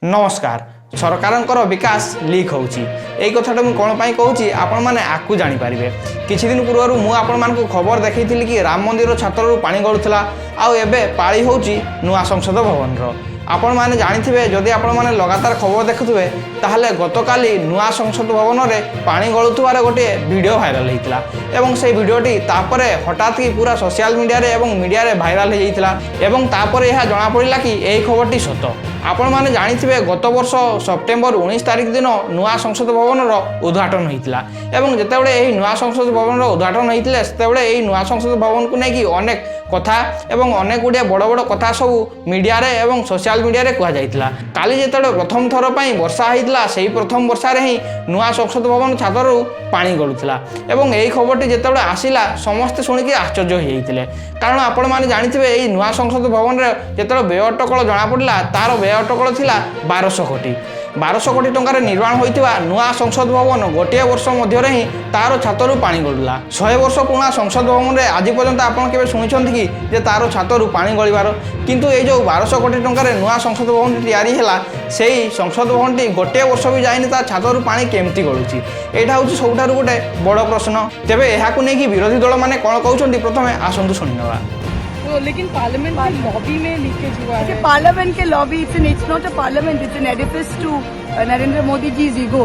नमस्कार। सरकार विकास लीक होची कथा मुझे कौन कहूँ आपण मैंने आपको जानीपारे। किछि दिन पूर्व मुझे खबर देखी कि राम मंदिर छात्र पानी गलुला आबे पाली होची नुआ संसद भवन आपण मैंने जानी जदि आपण मैंने लगातार खबर देखुए ताहले गतकाली नुआ संसद भवन में पानी गलुवार गोटे वीडियो भाइराल होता एवं से वीडियोटी तापर हठात कि पूरा सोशल मीडिया रे मीडिया रे भाइराल हो तापर यह जना पड़ा कि यही खबरटी सत। आपण मैंने जानी गत वर्ष सेप्टेम्बर 19 तारिख दिन नुआ संसद भवन उद्घाटन होता जितेबाला यही नुआ संसद भवन उद्घाटन होता से नुआ संसद भवन को लेकिन अनेक कथा एवं अनेक गुड़िया बड़ बड़ कथा सब मीडिया रे एवं सोशल मीडिया रे कहुला। काली जिते प्रथम थर पर वर्षा होता से प्रथम वर्षा ही नुआ संसद भवन छातर पानी गलुला एवं यही खबरटी जिते आसला समस्ते शुणिकी आश्चर्य होते कारण आपण मैंने जानी यही नुआ संसद भवन में जिते व्यय अटकल जना पड़ा तार व्यय अटकल थिला 1200 कोटी 1200 कोटी टंकार निर्माण होता नुआ संसद भवन गोटे वर्ष मध्य ही तार छातरू पानी गलुला। 100 वर्ष पुराना संसद भवन में आज पर्यंत आप शुणी कि तार छातरू पानी गलिबार किंतु ये जो 1200 कोटी टंकार नुआ संसद भवन तैयारी से संसद भवन टी गोटे वर्ष भी जाइनि तार छातरू पानी केमती गलुची यहाँ हूँ सबुठ गोटे बड़ प्रश्न। तेबे यहाकू नहीं विरोधी दल मैंने कौन कहते प्रथमे आसतु शुणिनवा। तो लेकिन पार्लियामेंट की लॉबी में लीकेज हुआ है। पार्लियामेंट के lobby it's not a parliament, it's an edifice to Narendra Modi जी's ego.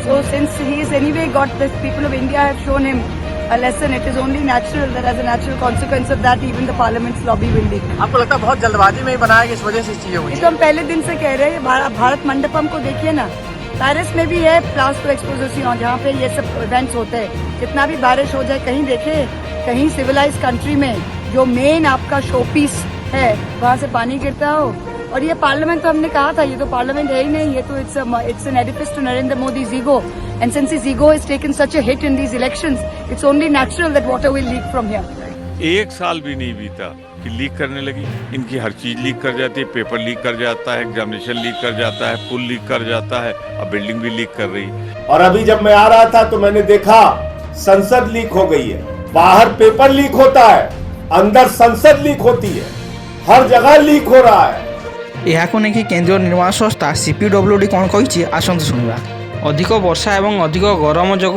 So since he is anyway got the people of India have shown him a lesson, it is only natural that as a natural consequence of that even the parliament's lobby will leak. आपको लगता है बहुत जल्दबाजी में ही बनाया इस वजह से चीजें हुई? तो हम पहले दिन से कह रहे हैं भारत मंडपम को देखिए ना, पेरिस में भी है प्लास्टो एक्सपोजिशन जहाँ पे ये सब इवेंट्स होते हैं। जितना भी बारिश हो जाए कहीं देखे कहीं सिविलाइज कंट्री में जो मेन आपका शो पीस है वहाँ से पानी गिरता हो। और ये पार्लियामेंट तो हमने कहा था ये तो पार्लियामेंट है ही नहीं, ये तो it's an edifice to Narendra मोदी's ego, and since his ego has taken such a hit in these elections, it's only natural that water will leak from here. एक साल भी नहीं बीता कि लीक करने लगी। इनकी हर चीज लीक कर जाती है, पेपर लीक कर जाता है, एग्जामिनेशन लीक कर जाता है, पुल लीक कर जाता है, अब बिल्डिंग भी लीक कर रही। और अभी जब मैं आ रहा था तो मैंने देखा संसद लीक हो गई है, बाहर पेपर लीक होता है, अंदर संसद लीक होती है, हर जगह लीक हो रहा है। यह नहीं केंद्रीय निर्माण संस्था CPWD कौन कही आसतु शुणा। अधिक वर्षा एवं अधिक गरम जो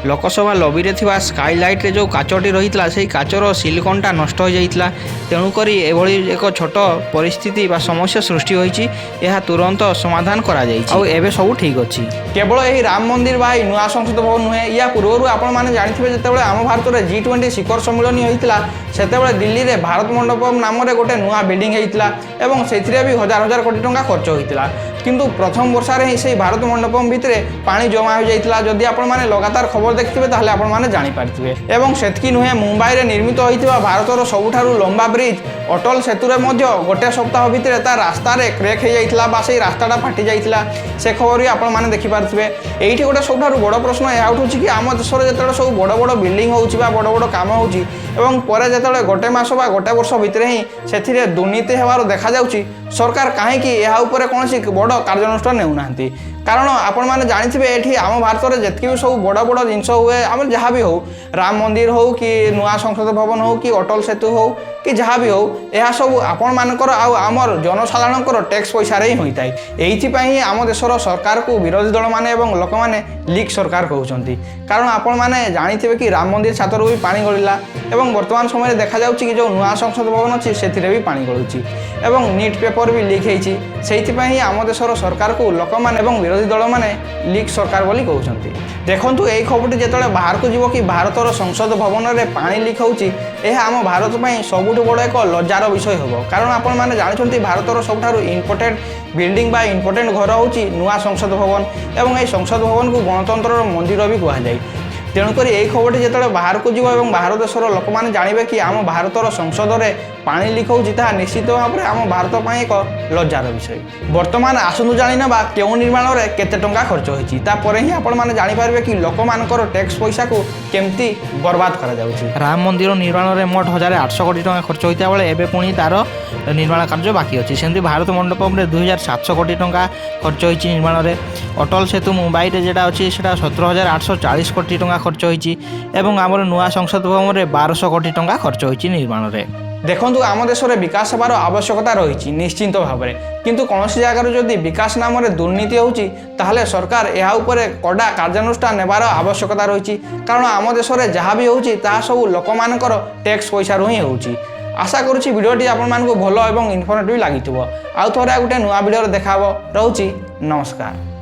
लोकसभा लॉबी रे थिबा स्काईलाइट रे जो काचटी रही से काचर सिलिकनटा नष्ट हो जाइतिला तेणुकरी एभली एक छोट परिस्थिति बा समस्या सृष्टि होईची यह तुरंत समाधान करा जाइछि आ एबे सब ठीक अछि। केवल यही राम मंदिर बा नुआ संसद भवन नुहे या पूर्व आपण माने जानिथिबे जेतेबेले आम भारत रे G20 शिखर सम्मेलन होइतिला सेतेबेले दिल्ली रे भारत मंडपम नाम रे गोटे नुआ बिल्डिंग होइतिला एवं सेथिरे भी हजार हजार कोटी टंका खर्च होइतिला किंतु प्रथम वर्षा रे ही भारत मंडपम भितरे पानी जमा हो जाइतिला। जदि आपण माने लगातार खबर देखिथिबे ताहले आपण माने जानि पारथिबे एवं सेतकी नुहे मुंबई रे निर्मित होइतिबा भारतर सबुठारु लंबा ब्रिज अटल सेतु रे मध्य गोटे सप्ताह भितरे ता रास्ता रे क्रैक हो जाइतिला बा सेही रास्ताटा फाटी जाइतिला से खबर भी आपण माने देखि पारथिबे। एइठी गोटे सबुठारु बड़ प्रश्न या उठुछि कि आम देश रे जेतेबेले सब बड़ बड़ बिल्डिंग होउछि बा बड़ बड़ काम होउछि एवं परे जेतेबेले गोटे मास बा गोटे वर्ष भितरे ही सेथिरे दुर्नीति हेबार देखा जाउछि सरकार काहे कि एहा ऊपर कोनोसी बड़ कार्यानुष्ठान नेउनांती कारण आपण माने जानिथिबे एठी आम भारत रे जेतकी भी सब बड़ बड़ जिंस हुए आम जहाँ भी हो राम मंदिर हो कि नुआ संसद भवन हो कि अटल सेतु हो कि जहाँ भी हो यह सब आपण मानकर आमर जनसाधारण टैक्स पैसा ही होता है। एइथिपाई आम देशर सरकार को विरोधी दल माने एवं लोक माने लीक सरकार कहउछंती कारण आपण माने जानिथिबे कि राम मंदिर छातर भी पानी गलिला एवं वर्तमान समय देखा जाउछि कि जो नुआ संसद भवन अछि सेथिरे भी पानी गलुछि एवं नीट पेपर भी लीक होइछि सेइथिपाई आम देशर सरकार को लोक माने एवं विरोधी दल माने लीक सरकार बोली कहउछंती। देखंतु एई खबरटी जेतले बाहर को जीवो कि भारतर संसद भवन रे पानी लीक होउछि एहा आम भारत पई सबुठ बड़ एक लज्जार विषय होबो कारण आपण माने जानिछंती भारतर सबठारु इम्पोर्टेंट बिल्डिंग बा इम्पोर्टेंट घर होउछि नुआ संसद भवन एवं एई संसद भवन को गणतंत्र मंदिर भी कहा जाय तेणुक यही खबरटी जो बाहर को जीव और बाहर देशर लोक मैंने जानवे कि आम भारतर संसद में पानी लीक होउछि ताहा निश्चित भाव में आम भारत पर एक लज्जार विषय। बर्तमान आसतु जानिनबा केउ निर्माण में केते टंका खर्च होइछि तापर ही आपण माने जानि पारबे कि लोक मानकर टैक्स पैसा को केमती बर्बाद करा जाउछि। राम मंदिर निर्माण में मोट 1800 कोटी टंका खर्च होइता बेले एबे पुणी तार निर्माण कार्य बाकी अछि सेमती भारत मंडपम में 2700 कोटी टंका खर्च होइछि निर्माण में। अटल सेतु मुंबई रे जेटा अछि सेटा 17840 कोटी टंका खर्च होइछि एवं आमर नुआ संसद भवन में 1200 कोटी टंका खर्च होइछि निर्माण में। ଦେଖନ୍ତୁ ଆମ ଦେଶରେ ବିକାଶ ହେବାର ଆବଶ୍ୟକତା ରହିଛି ନିଶ୍ଚିନ୍ତ ଭାବରେ, କିନ୍ତୁ କୌଣସି ଜାଗାରେ ଯଦି ବିକାଶ ନାମରେ ଦୁର୍ନୀତି ହେଉଛି ତାହେଲେ ସରକାର ଏହା ଉପରେ କଡ଼ା କାର୍ଯ୍ୟାନୁଷ୍ଠାନ ନେବାର ଆବଶ୍ୟକତା ରହିଛି। କାରଣ ଆମ ଦେଶରେ ଯାହା ବି ହେଉଛି ତାହା ସବୁ ଲୋକମାନଙ୍କର ଟ୍ୟାକ୍ସ ପଇସାରୁ ହିଁ ହେଉଛି। ଆଶା କରୁଛି ଭିଡ଼ିଓଟି ଆପଣମାନଙ୍କୁ ଭଲ ଏବଂ ଇନଫର୍ମେଟିଭ୍ ଲାଗିଥିବ। ଆଉ ଥରେ ଆଉ ଗୋଟେ ନୂଆ ଭିଡ଼ିଓରେ ଦେଖା ହେବ। ରହୁଛି, ନମସ୍କାର।